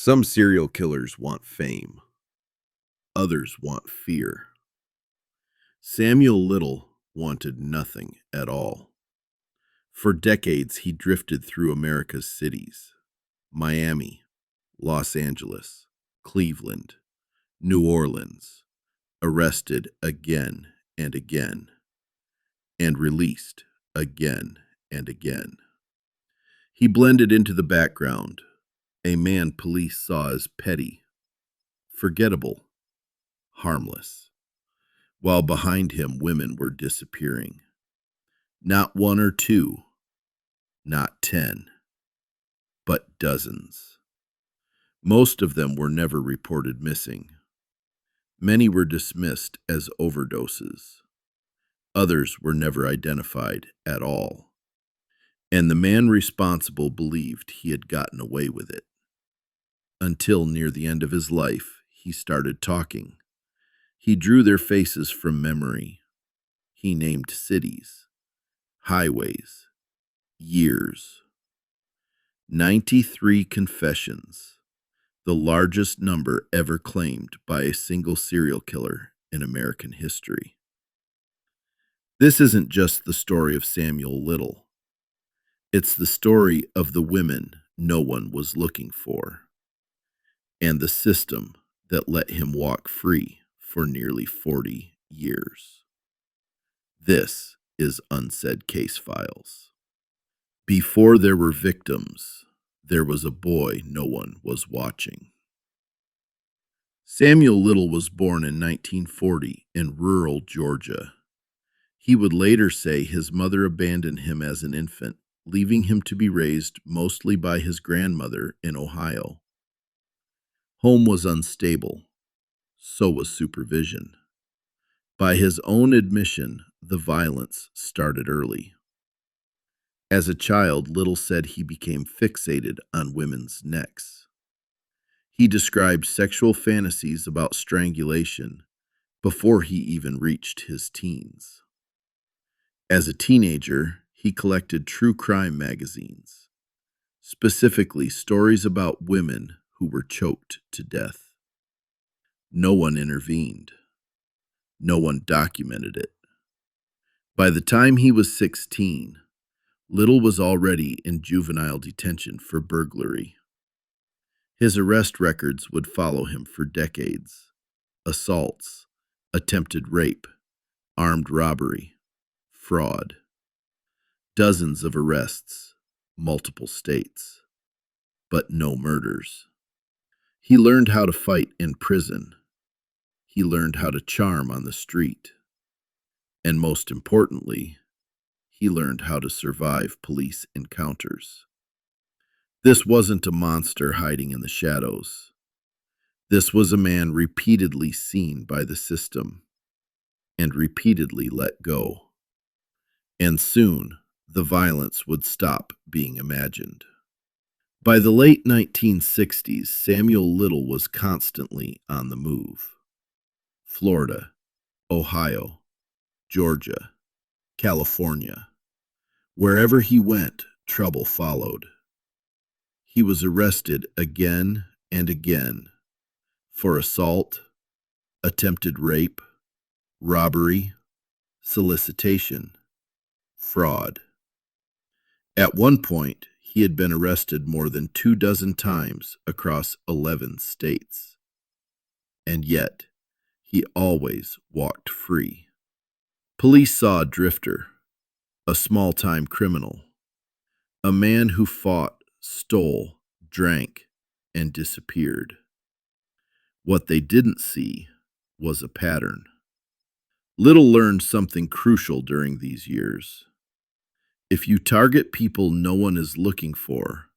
Some serial killers want fame, others want fear. Samuel Little wanted nothing at all. For decades, he drifted through America's cities: Miami, Los Angeles, Cleveland, New Orleans, arrested again and again, and released again and again. He blended into the background, a man police saw as petty, forgettable, harmless, while behind him women were disappearing. Not one or two, not 10, but dozens. Most of them were never reported missing. Many were dismissed as overdoses. Others were never identified at all. And the man responsible believed he had gotten away with it. Until near the end of his life, he started talking. He drew their faces from memory. He named cities, highways, years. 93 confessions, the largest number ever claimed by a single serial killer in American history. This isn't just the story of Samuel Little. It's the story of the women no one was looking for, and the system that let him walk free for nearly 40 years. This is Unsaid Case Files. Before there were victims, there was a boy no one was watching. Samuel Little was born in 1940 in rural Georgia. He would later say his mother abandoned him as an infant, leaving him to be raised mostly by his grandmother in Ohio. Home was unstable. So was supervision. By his own admission, the violence started early. As a child, Little said he became fixated on women's necks. He described sexual fantasies about strangulation before he even reached his teens. As a teenager, he collected true crime magazines, specifically stories about women who were choked to death. No one intervened. No one documented it. By the time he was 16, Little was already in juvenile detention for burglary. His arrest records would follow him for decades: assaults, attempted rape, armed robbery, fraud. Dozens of arrests, multiple states, but no murders. He learned how to fight in prison. He learned how to charm on the street. And most importantly, he learned how to survive police encounters. This wasn't a monster hiding in the shadows. This was a man repeatedly seen by the system and repeatedly let go. And soon, the violence would stop being imagined. By the late 1960s, Samuel Little was constantly on the move. Florida, Ohio, Georgia, California. Wherever he went, trouble followed. He was arrested again and again for assault, attempted rape, robbery, solicitation, fraud. At one point, he had been arrested more than 24 times across 11 states. And yet, he always walked free. Police saw a drifter, a small-time criminal, a man who fought, stole, drank, and disappeared. What they didn't see was a pattern. Little learned something crucial during these years. If you target people no one is looking for,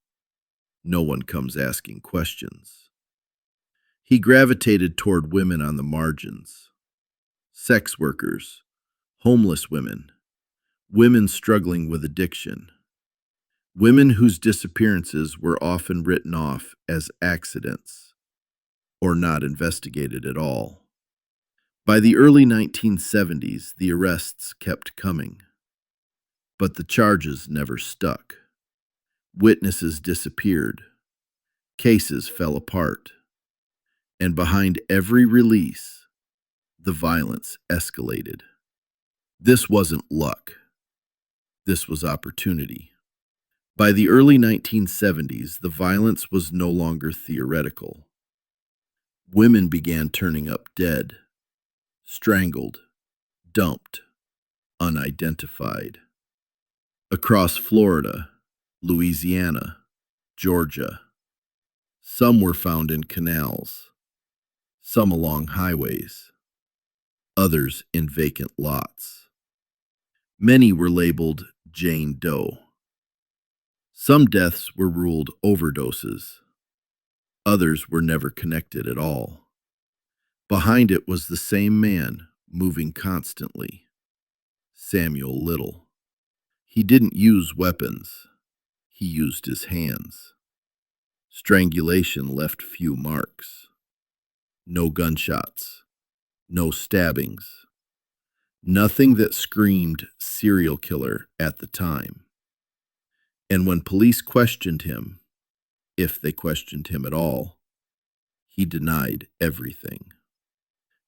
no one comes asking questions. He gravitated toward women on the margins: sex workers, homeless women, women struggling with addiction, women whose disappearances were often written off as accidents or not investigated at all. By the early 1970s, the arrests kept coming, but the charges never stuck. Witnesses disappeared, Cases fell apart, and behind every release, the violence escalated. This wasn't luck. This was opportunity. By the early 1970s, the violence was no longer theoretical. Women began turning up dead, strangled, dumped, unidentified. Across Florida, Louisiana, Georgia, some were found in canals, some along highways, others in vacant lots. Many were labeled Jane Doe. Some deaths were ruled overdoses. Others were never connected at all. Behind it was the same man, moving constantly, Samuel Little. He didn't use weapons. He used his hands. Strangulation left few marks. No gunshots. No stabbings. Nothing that screamed serial killer at the time. And when police questioned him, if they questioned him at all, he denied everything.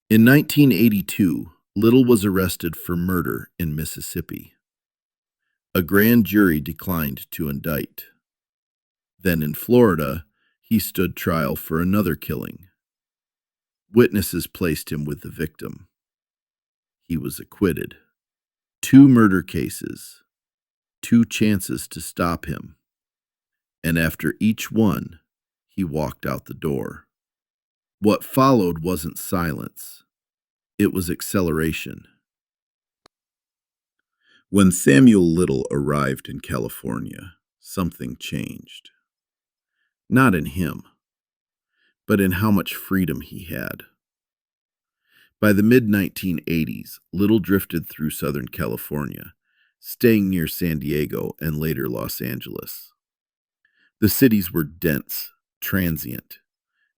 In 1982, Little was arrested for murder in Mississippi. A grand jury declined to indict. Then in Florida, he stood trial for another killing. Witnesses placed him with the victim. He was acquitted. 2 murder cases, 2 chances to stop him, and after each one, he walked out the door. What followed wasn't silence. It was acceleration. When Samuel Little arrived in California, something changed. Not in him, but in how much freedom he had. By the mid-1980s, Little drifted through Southern California, staying near San Diego and later Los Angeles. The cities were dense, transient,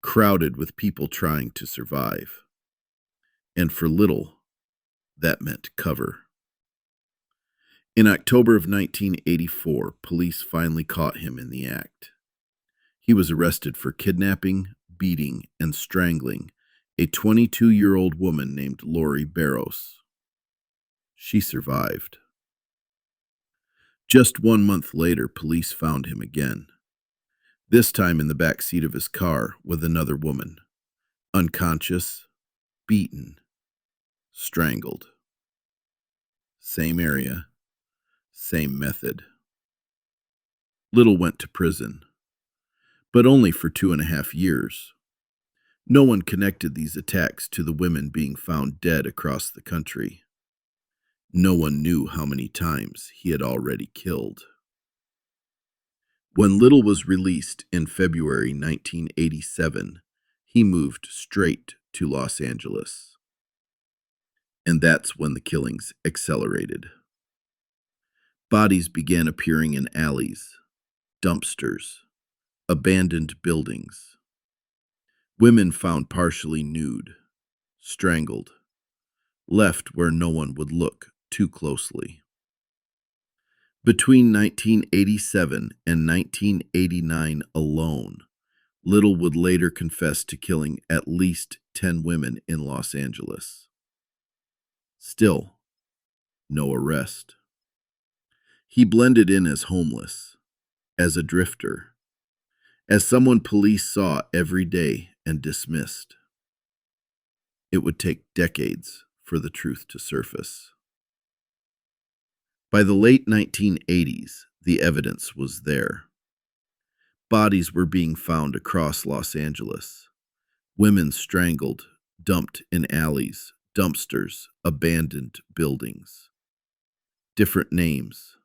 crowded with people trying to survive. And for Little, that meant cover. In October of 1984, police finally caught him in the act. He was arrested for kidnapping, beating, and strangling a 22-year-old woman named Lori Barros. She survived. Just 1 month later, police found him again, this time in the back seat of his car with another woman, unconscious, beaten, strangled. Same area, same method. Little went to prison, but only for 2.5 years. No one connected these attacks to the women being found dead across the country. No one knew how many times he had already killed. When Little was released in February 1987, he moved straight to Los Angeles. And that's when the killings accelerated. Bodies began appearing in alleys, dumpsters, abandoned buildings. Women found partially nude, strangled, left where no one would look too closely. Between 1987 and 1989 alone, Little would later confess to killing at least 10 women in Los Angeles. Still, no arrest. He blended in as homeless, as a drifter, as someone police saw every day and dismissed. It would take decades for the truth to surface. By the late 1980s, the evidence was there. Bodies were being found across Los Angeles. Women strangled, dumped in alleys, dumpsters, abandoned buildings. Different names,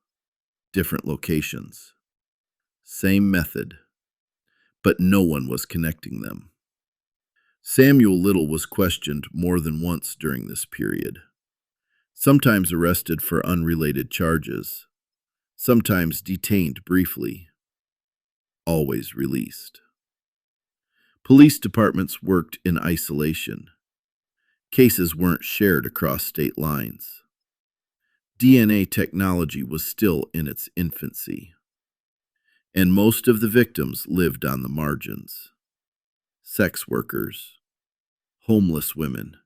different locations. Same method, but no one was connecting them. Samuel Little was questioned more than once during this period. Sometimes arrested for unrelated charges, sometimes detained briefly, always released. Police departments worked in isolation. Cases weren't shared across state lines. DNA technology was still in its infancy. and most of the victims lived on the margins. Sex workers, homeless women,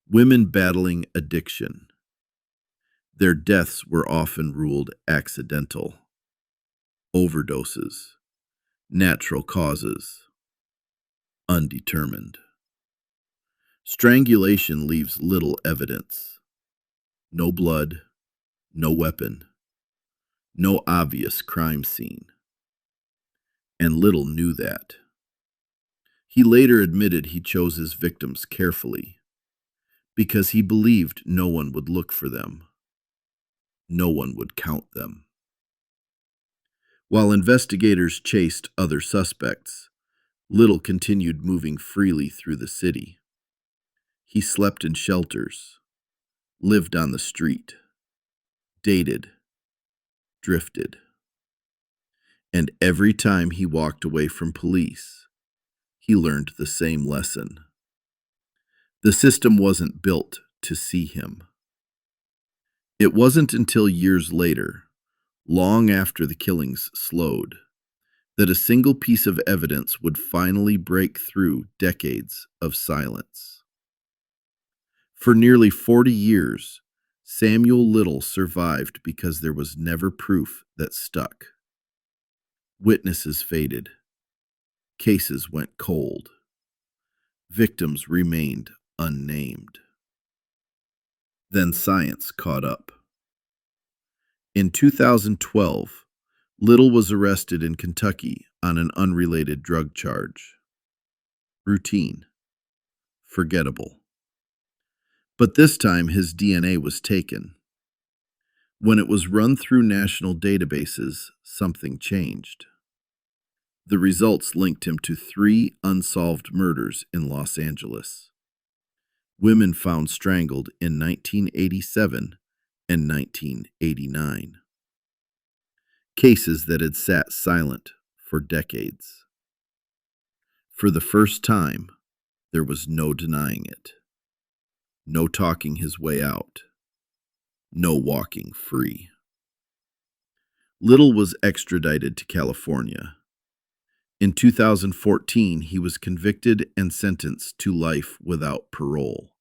women battling addiction. Their deaths were often ruled accidental, overdoses, natural causes, undetermined. Strangulation leaves little evidence. No blood, no weapon, no obvious crime scene. And Little knew that. He later admitted he chose his victims carefully because he believed no one would look for them. No one would count them. While investigators chased other suspects, Little continued moving freely through the city. He slept in shelters, lived on the street, dated, drifted. And every time he walked away from police, he learned the same lesson. The system wasn't built to see him. It wasn't until years later, long after the killings slowed, that a single piece of evidence would finally break through decades of silence. For nearly 40 years, Samuel Little survived because there was never proof that stuck. Witnesses faded. Cases went cold. Victims remained unnamed. Then science caught up. In 2012, Little was arrested in Kentucky on an unrelated drug charge. Routine. Forgettable. But this time his DNA was taken. When it was run through national databases, something changed. The results linked him to 3 unsolved murders in Los Angeles. Women found strangled in 1987 and 1989. Cases that had sat silent for decades. For the first time, there was no denying it. No talking his way out. No walking free. Little was extradited to California. In 2014, he was convicted and sentenced to life without parole.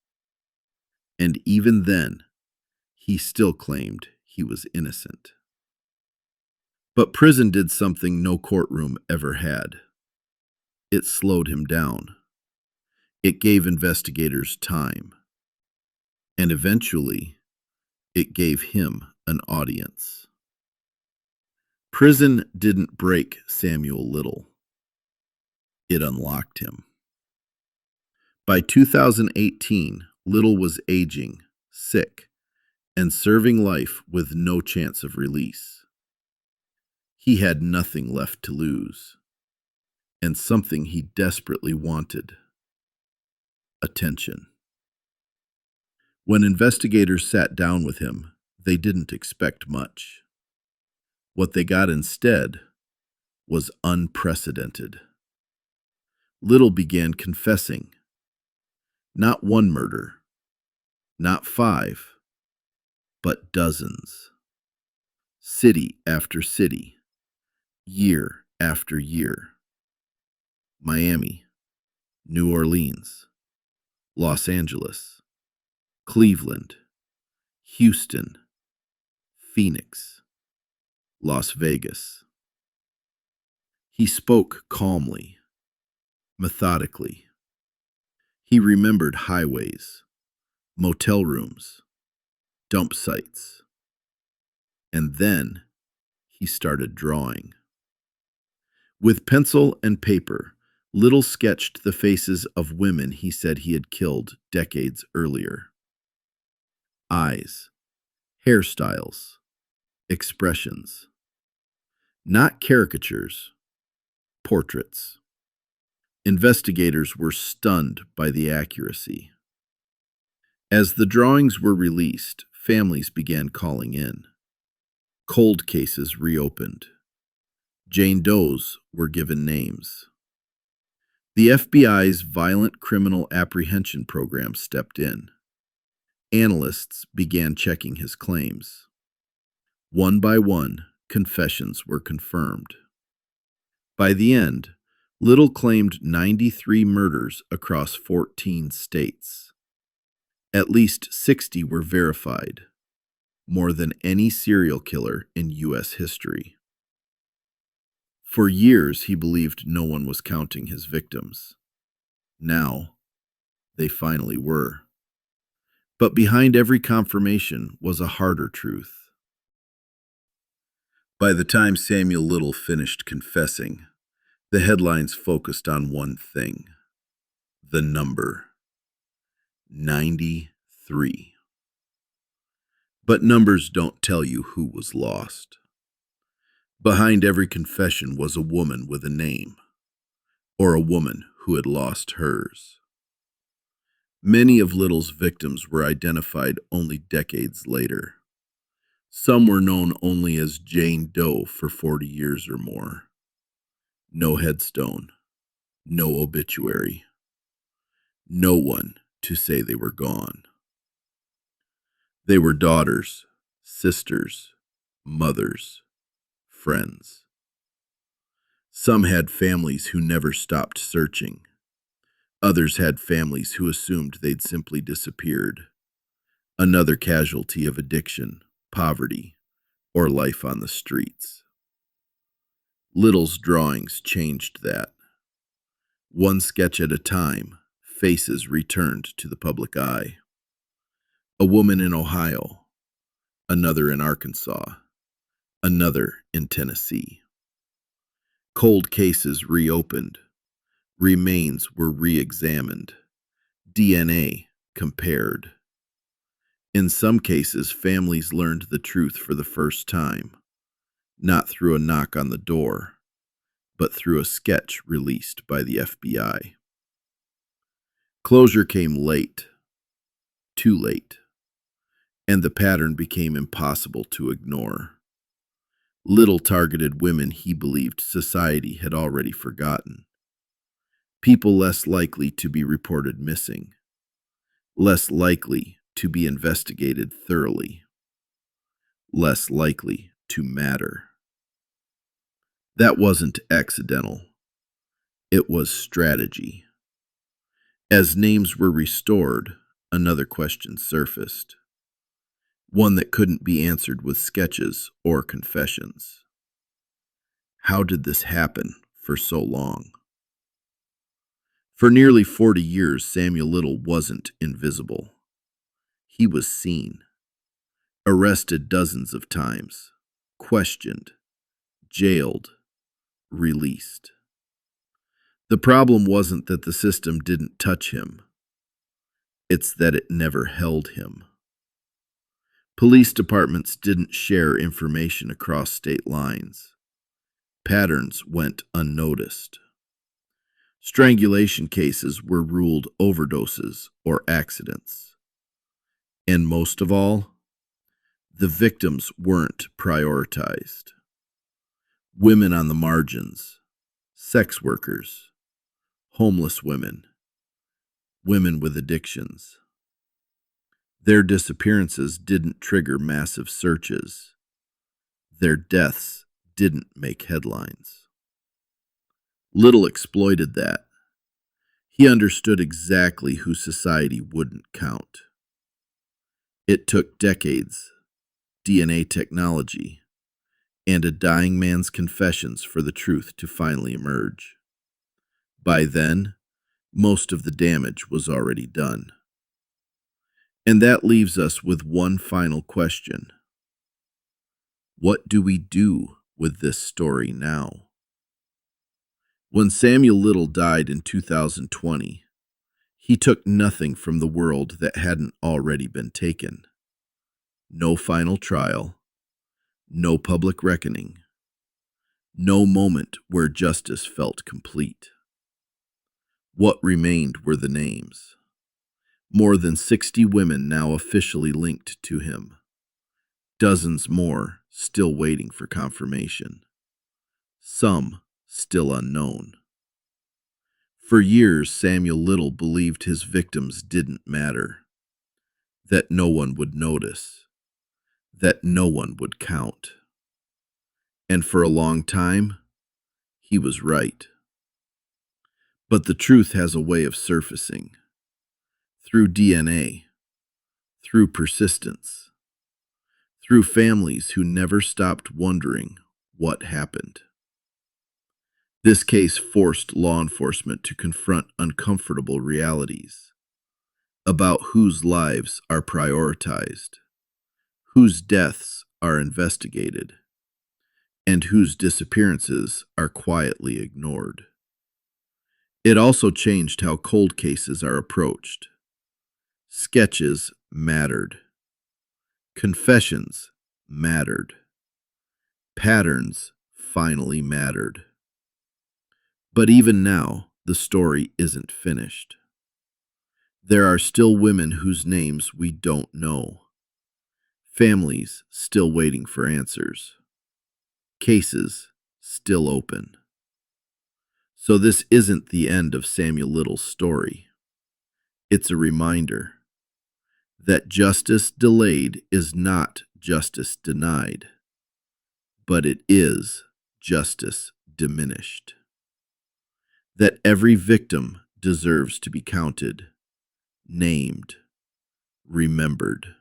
And even then, he still claimed he was innocent. But prison did something no courtroom ever had. It slowed him down. It gave investigators time. And eventually, it gave him an audience. Prison didn't break Samuel Little. It unlocked him. By 2018, Little was aging, sick, and serving life with no chance of release. He had nothing left to lose, and something he desperately wanted: attention. When investigators sat down with him, they didn't expect much. What they got instead was unprecedented. Little began confessing. Not one murder, not 5, but dozens. City after city, year after year. Miami, New Orleans, Los Angeles, Cleveland, Houston, Phoenix, Las Vegas. He spoke calmly, methodically. He remembered highways, motel rooms, dump sites. And then he started drawing. With pencil and paper, Little sketched the faces of women he said he had killed decades earlier. Eyes, hairstyles, expressions. Not caricatures, portraits. Investigators were stunned by the accuracy. As the drawings were released, families began calling in. Cold cases reopened. Jane Does were given names. The FBI's Violent Criminal Apprehension Program stepped in. Analysts began checking his claims. One by one, confessions were confirmed. By the end, Little claimed 93 murders across 14 states. At least 60 were verified, more than any serial killer in U.S. history. For years, he believed no one was counting his victims. Now, they finally were. But behind every confirmation was a harder truth. By the time Samuel Little finished confessing, the headlines focused on one thing: the number 93. But numbers don't tell you who was lost. Behind every confession was a woman with a name, or a woman who had lost hers. Many of Little's victims were identified only decades later. Some were known only as Jane Doe for 40 years or more. No headstone, no obituary, no one to say they were gone. They were daughters, sisters, mothers, friends. Some had families who never stopped searching. Others had families who assumed they'd simply disappeared. Another casualty of addiction, poverty, or life on the streets. Little's drawings changed that. One sketch at a time, faces returned to the public eye. A woman in Ohio, another in Arkansas, another in Tennessee. Cold cases reopened. Remains were re-examined. DNA compared. In some cases, families learned the truth for the first time, not through a knock on the door, but through a sketch released by the FBI. Closure came late, too late, and the pattern became impossible to ignore. Little targeted women he believed society had already forgotten. People less likely to be reported missing, less likely to be investigated thoroughly, less likely to matter. That wasn't accidental. It was strategy. As names were restored, another question surfaced. One that couldn't be answered with sketches or confessions. How did this happen for so long? For nearly 40 years, Samuel Little wasn't invisible. He was seen, arrested dozens of times, questioned, jailed, released. The problem wasn't that the system didn't touch him. It's that it never held him. Police departments didn't share information across state lines. Patterns went unnoticed. Strangulation cases were ruled overdoses or accidents. And most of all, the victims weren't prioritized. Women on the margins, sex workers, homeless women, women with addictions. Their disappearances didn't trigger massive searches. Their deaths didn't make headlines. Little exploited that. He understood exactly who society wouldn't count. It took decades, DNA technology, and a dying man's confessions for the truth to finally emerge. By then, most of the damage was already done. And that leaves us with one final question. What do we do with this story now? When Samuel Little died in 2020, he took nothing from the world that hadn't already been taken. No final trial, no public reckoning, no moment where justice felt complete. What remained were the names. More than 60 women now officially linked to him. Dozens more still waiting for confirmation. Some still unknown. For years, Samuel Little believed his victims didn't matter, that no one would notice, that no one would count. And for a long time, he was right. But the truth has a way of surfacing through DNA, through persistence, through families who never stopped wondering what happened. This case forced law enforcement to confront uncomfortable realities about whose lives are prioritized, whose deaths are investigated, and whose disappearances are quietly ignored. It also changed how cold cases are approached. Sketches mattered. Confessions mattered. Patterns finally mattered. But even now, the story isn't finished. There are still women whose names we don't know. Families still waiting for answers. Cases still open. So this isn't the end of Samuel Little's story. It's a reminder that justice delayed is not justice denied, but it is justice diminished. That every victim deserves to be counted, named, remembered.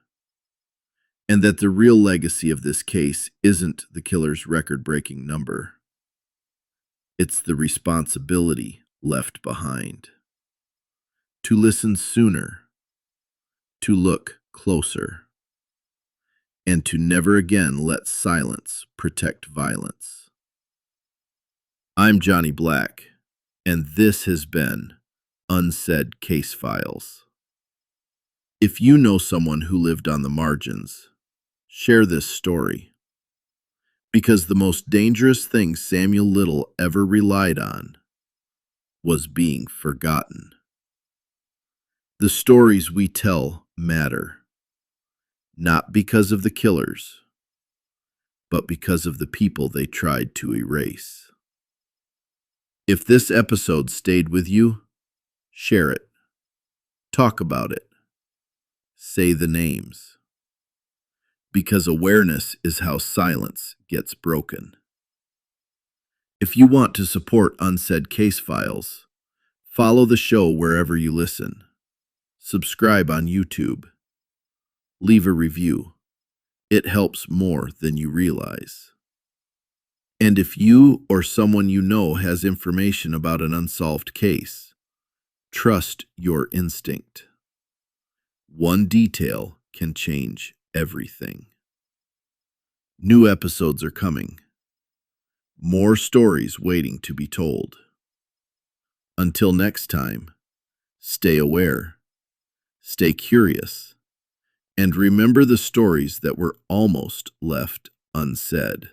And that the real legacy of this case isn't the killer's record-breaking number. It's the responsibility left behind. To listen sooner, to look closer, and to never again let silence protect violence. I'm Johnny Black, and this has been Unsaid Case Files. If you know someone who lived on the margins, share this story. Because the most dangerous thing Samuel Little ever relied on was being forgotten. The stories we tell matter, not because of the killers, but because of the people they tried to erase. If this episode stayed with you, share it. Talk about it. Say the names. Because awareness is how silence gets broken. If you want to support Unsaid Case Files, follow the show wherever you listen. Subscribe on YouTube. Leave a review. It helps more than you realize. And if you or someone you know has information about an unsolved case, trust your instinct. One detail can change everything. New episodes are coming. More stories waiting to be told. Until next time, stay aware, stay curious, and remember the stories that were almost left unsaid.